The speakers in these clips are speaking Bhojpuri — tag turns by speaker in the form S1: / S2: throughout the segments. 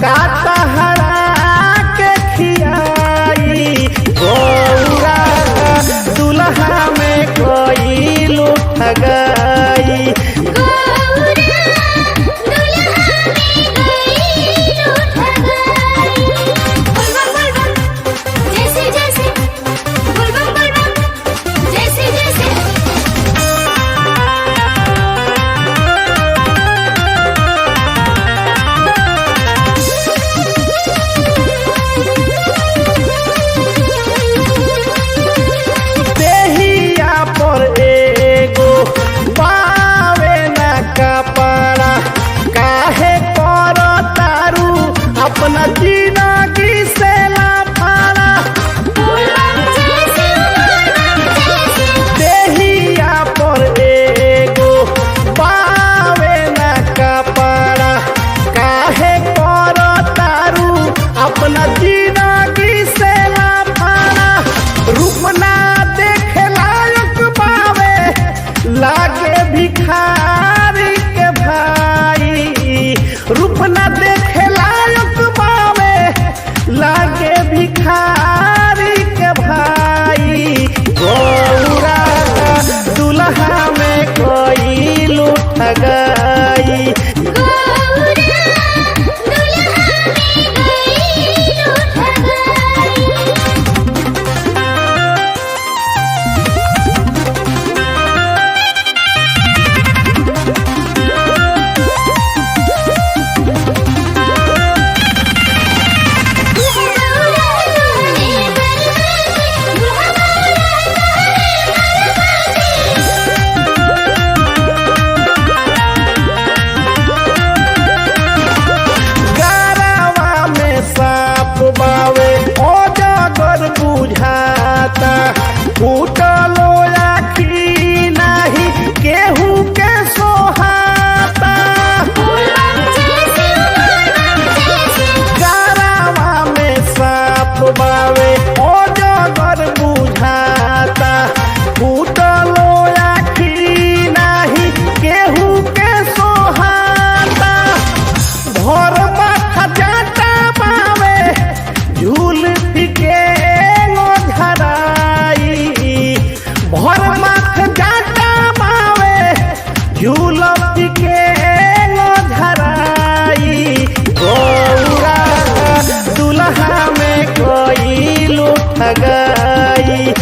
S1: काटा हरा के खियाई गौरा दुल्हा में कोई लूट गई। अपना जिंदगी से लाफाड़ा देहिया पर एगो पावे न कपड़ा काहे कर तारू अपना जिंदगी से लाफाड़ा। रूप ना देखे लायक पावे लागे भिखारी के भाई। रूप ना देखे लागे भिखारी के भाई गौरा दुल्हा में कोई लूट गई। बुझाता फूटलो आखी नहीं केहू के सोहाता। गरावा में साप बावे ओ जगर बुझाता फूटलो आखी नहीं केहू के सोहाता। भर माथा जाता बावे झूल फिके भर माथ जाता मावे झूलत के धराई गौरा दुल्हा में कोई लूट गई।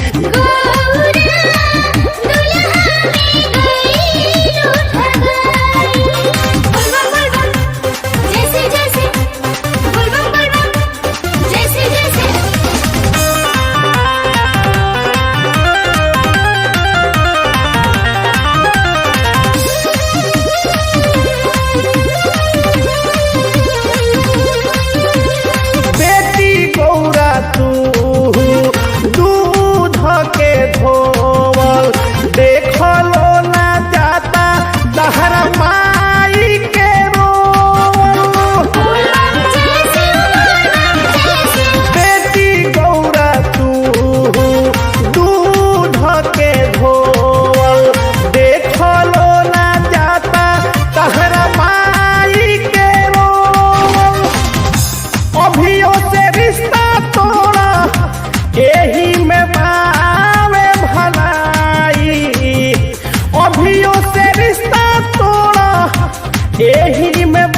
S1: एही में पावे भलाई अभियो से रिश्ता तोड़ा एही में